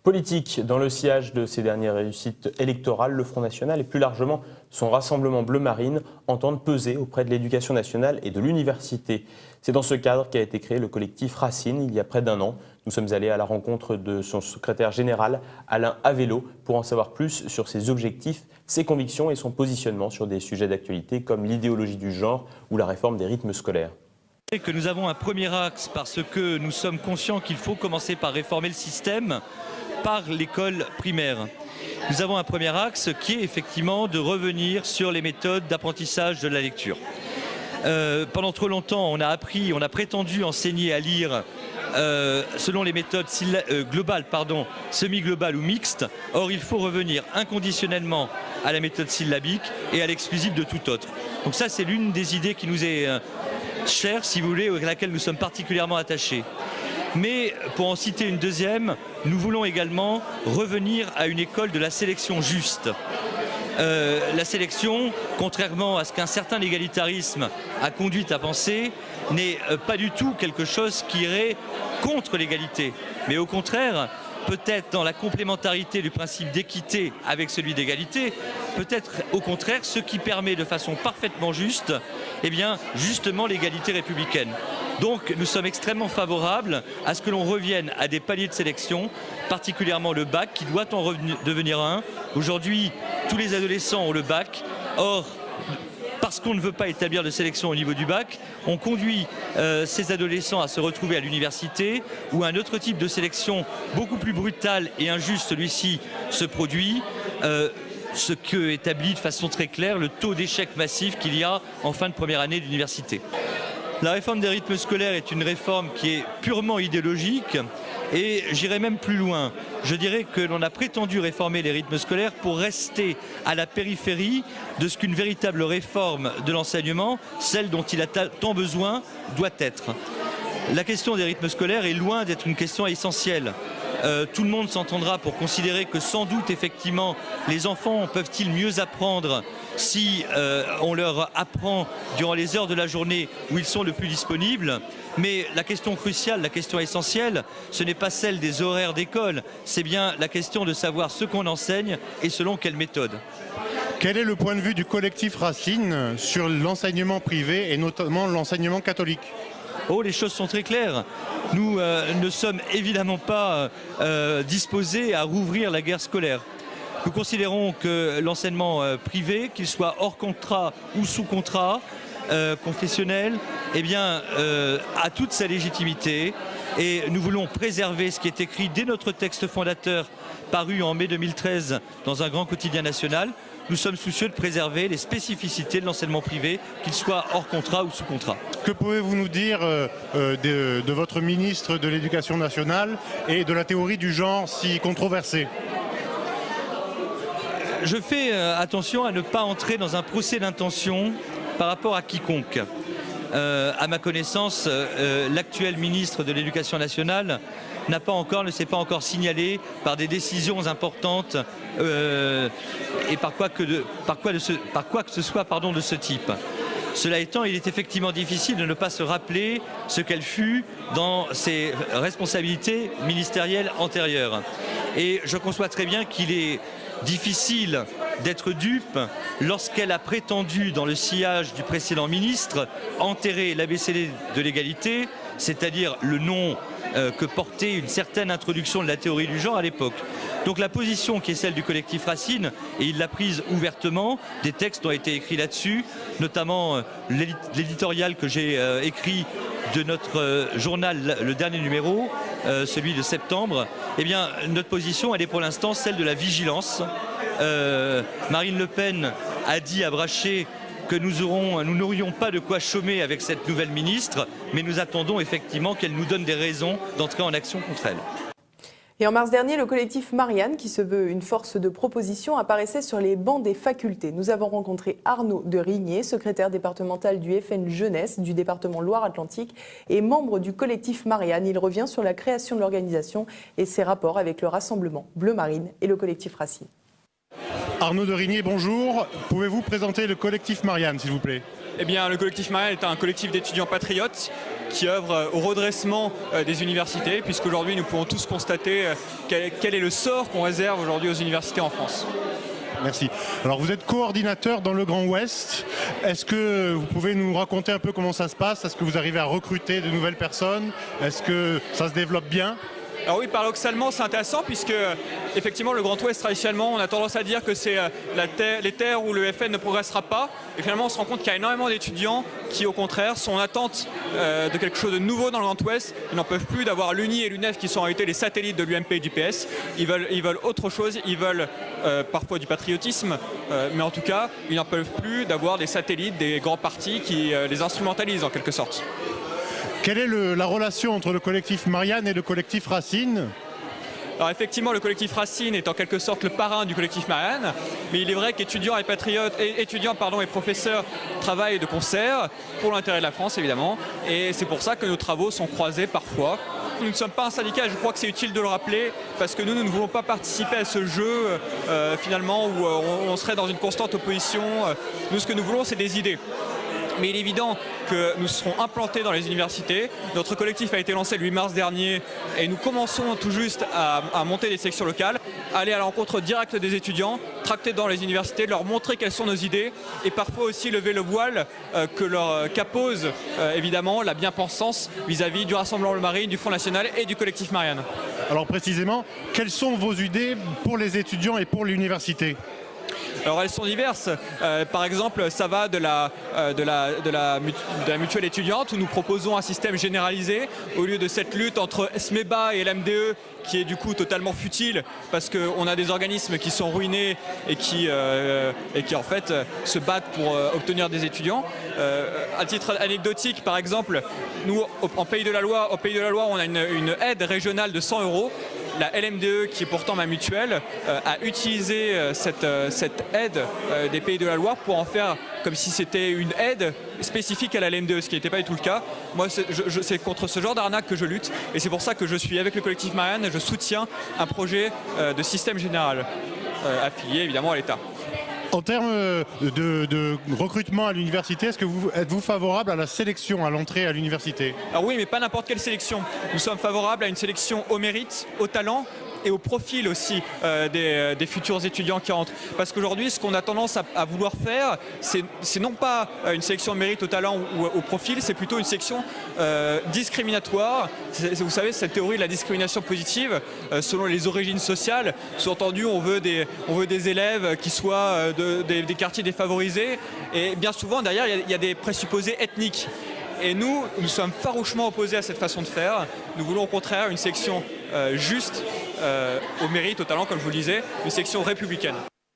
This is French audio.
Politique, dans le sillage de ses dernières réussites électorales, le Front National et plus largement son rassemblement bleu marine entendent peser auprès de l'éducation nationale et de l'université. C'est dans ce cadre qu'a été créé le collectif Racine il y a près d'un an. Nous sommes allés à la rencontre de son secrétaire général, Alain Avello, pour en savoir plus sur ses objectifs, ses convictions et son positionnement sur des sujets d'actualité comme l'idéologie du genre ou la réforme des rythmes scolaires. Que nous avons un premier axe parce que nous sommes conscients qu'il faut commencer par réformer le système par l'école primaire. Nous avons un premier axe qui est effectivement de revenir sur les méthodes d'apprentissage de la lecture. Pendant trop longtemps, on a prétendu enseigner à lire selon les méthodes globales, semi-globales ou mixtes. Or, il faut revenir inconditionnellement à la méthode syllabique et à l'exclusif de tout autre. Donc ça, c'est l'une des idées qui nous est chère, si vous voulez, à laquelle nous sommes particulièrement attachés. Mais pour en citer une deuxième, nous voulons également revenir à une école de la sélection juste. La sélection, contrairement à ce qu'un certain égalitarisme a conduit à penser, n'est pas du tout quelque chose qui irait contre l'égalité. Mais au contraire, peut-être dans la complémentarité du principe d'équité avec celui d'égalité, peut-être au contraire ce qui permet de façon parfaitement juste, justement l'égalité républicaine. Donc nous sommes extrêmement favorables à ce que l'on revienne à des paliers de sélection, particulièrement le bac qui doit en devenir un. Aujourd'hui, tous les adolescents ont le bac. Or, parce qu'on ne veut pas établir de sélection au niveau du bac, on conduit ces adolescents à se retrouver à l'université où un autre type de sélection beaucoup plus brutale et injuste, celui-ci, se produit. Ce que établit de façon très claire le taux d'échec massif qu'il y a en fin de première année d'université. La réforme des rythmes scolaires est une réforme qui est purement idéologique et j'irai même plus loin. Je dirais que l'on a prétendu réformer les rythmes scolaires pour rester à la périphérie de ce qu'une véritable réforme de l'enseignement, celle dont il a tant besoin, doit être. La question des rythmes scolaires est loin d'être une question essentielle. Tout le monde s'entendra pour considérer que sans doute effectivement les enfants peuvent-ils mieux apprendre si on leur apprend durant les heures de la journée où ils sont le plus disponibles. Mais la question cruciale, la question essentielle, ce n'est pas celle des horaires d'école, c'est bien la question de savoir ce qu'on enseigne et selon quelle méthode. Quel est le point de vue du collectif Racine sur l'enseignement privé et notamment l'enseignement catholique ? Oh, les choses sont très claires. Nous ne sommes évidemment pas disposés à rouvrir la guerre scolaire. Nous considérons que l'enseignement privé, qu'il soit hors contrat ou sous contrat, confessionnel, a toute sa légitimité. Et nous voulons préserver ce qui est écrit dès notre texte fondateur, paru en mai 2013 dans un grand quotidien national. Nous sommes soucieux de préserver les spécificités de l'enseignement privé, qu'il soit hors contrat ou sous contrat. Que pouvez-vous nous dire de votre ministre de l'Éducation nationale et de la théorie du genre si controversée ? Je fais attention à ne pas entrer dans un procès d'intention par rapport à quiconque. À ma connaissance, l'actuel ministre de l'Éducation nationale ne s'est pas encore signalé par des décisions importantes et par quoi que ce soit de ce type. Cela étant, il est effectivement difficile de ne pas se rappeler ce qu'elle fut dans ses responsabilités ministérielles antérieures. Et je conçois très bien qu'il est difficile d'être dupe lorsqu'elle a prétendu, dans le sillage du précédent ministre, enterrer l'ABCD de l'égalité, c'est-à-dire le nom que portait une certaine introduction de la théorie du genre à l'époque. Donc la position qui est celle du collectif Racine, et il l'a prise ouvertement, des textes ont été écrits là-dessus, notamment l'éditorial que j'ai écrit de notre journal, le dernier numéro, celui de septembre. Notre position, elle est pour l'instant celle de la vigilance. Marine Le Pen a dit à Brachet que nous n'aurions pas de quoi chômer avec cette nouvelle ministre, mais nous attendons effectivement qu'elle nous donne des raisons d'entrer en action contre elle. Et en mars dernier, le collectif Marianne, qui se veut une force de proposition, apparaissait sur les bancs des facultés. Nous avons rencontré Arnaud de Rigné, secrétaire départemental du FN Jeunesse du département Loire-Atlantique et membre du collectif Marianne. Il revient sur la création de l'organisation et ses rapports avec le Rassemblement Bleu Marine et le collectif Racine. Arnaud de Rigné, bonjour. Pouvez-vous présenter le collectif Marianne, s'il vous plaît? Eh bien, le collectif Marianne est un collectif d'étudiants patriotes qui œuvre au redressement des universités, puisqu'aujourd'hui nous pouvons tous constater quel est le sort qu'on réserve aujourd'hui aux universités en France. Merci. Alors vous êtes coordinateur dans le Grand Ouest. Est-ce que vous pouvez nous raconter un peu comment ça se passe? Est-ce que vous arrivez à recruter de nouvelles personnes? Est-ce que ça se développe bien? Alors oui, paradoxalement, c'est intéressant puisque effectivement le Grand Ouest, traditionnellement, on a tendance à dire que c'est les terres où le FN ne progressera pas. Et finalement, on se rend compte qu'il y a énormément d'étudiants qui, au contraire, sont en attente de quelque chose de nouveau dans le Grand Ouest. Ils n'en peuvent plus d'avoir l'UNI et l'UNEF qui sont en réalité les satellites de l'UMP et du PS. Ils veulent autre chose, ils veulent parfois du patriotisme, mais en tout cas, ils n'en peuvent plus d'avoir des satellites, des grands partis qui les instrumentalisent en quelque sorte. Quelle est la relation entre le collectif Marianne et le collectif Racine? Alors effectivement, le collectif Racine est en quelque sorte le parrain du collectif Marianne, mais il est vrai qu'étudiants et professeurs travaillent de concert pour l'intérêt de la France évidemment, et c'est pour ça que nos travaux sont croisés parfois. Nous ne sommes pas un syndicat, je crois que c'est utile de le rappeler, parce que nous ne voulons pas participer à ce jeu finalement où on serait dans une constante opposition. Nous, ce que nous voulons, c'est des idées. Mais il est évident que nous serons implantés dans les universités. Notre collectif a été lancé le 8 mars dernier et nous commençons tout juste à monter des sections locales, aller à la rencontre directe des étudiants, tracter dans les universités, leur montrer quelles sont nos idées et parfois aussi lever le voile qu'appose évidemment la bien-pensance vis-à-vis du Rassemblement Le Marine, du Front National et du collectif Marianne. Alors précisément, quelles sont vos idées pour les étudiants et pour l'université? Alors elles sont diverses. Par exemple, ça va de la mutuelle étudiante où nous proposons un système généralisé au lieu de cette lutte entre SMEBA et l'MDE qui est du coup totalement futile parce qu'on a des organismes qui sont ruinés et qui en fait se battent pour obtenir des étudiants. À titre anecdotique, par exemple, nous au Pays de la Loire, on a une aide régionale de 100 €. La LMDE, qui est pourtant ma mutuelle, a utilisé cette aide des Pays de la Loire pour en faire comme si c'était une aide spécifique à la LMDE, ce qui n'était pas du tout le cas. Moi, c'est contre ce genre d'arnaque que je lutte et c'est pour ça que je suis avec le collectif Marianne et je soutiens un projet de système général affilié évidemment à l'État. En termes de recrutement à l'université, êtes-vous favorable à la sélection à l'entrée à l'université? Alors oui, mais pas n'importe quelle sélection. Nous sommes favorables à une sélection au mérite, au talent et au profil aussi des futurs étudiants qui rentrent. Parce qu'aujourd'hui, ce qu'on a tendance à vouloir faire, c'est non pas une sélection au mérite, au talent ou au profil, c'est plutôt une sélection discriminatoire. Vous savez, cette théorie de la discrimination positive, selon les origines sociales, sous-entendu, on veut des élèves qui soient des quartiers défavorisés. Et bien souvent, derrière, il y a des présupposés ethniques. Et nous sommes farouchement opposés à cette façon de faire. Nous voulons au contraire une section juste au mérite, au talent, comme je vous le disais, une section républicaine.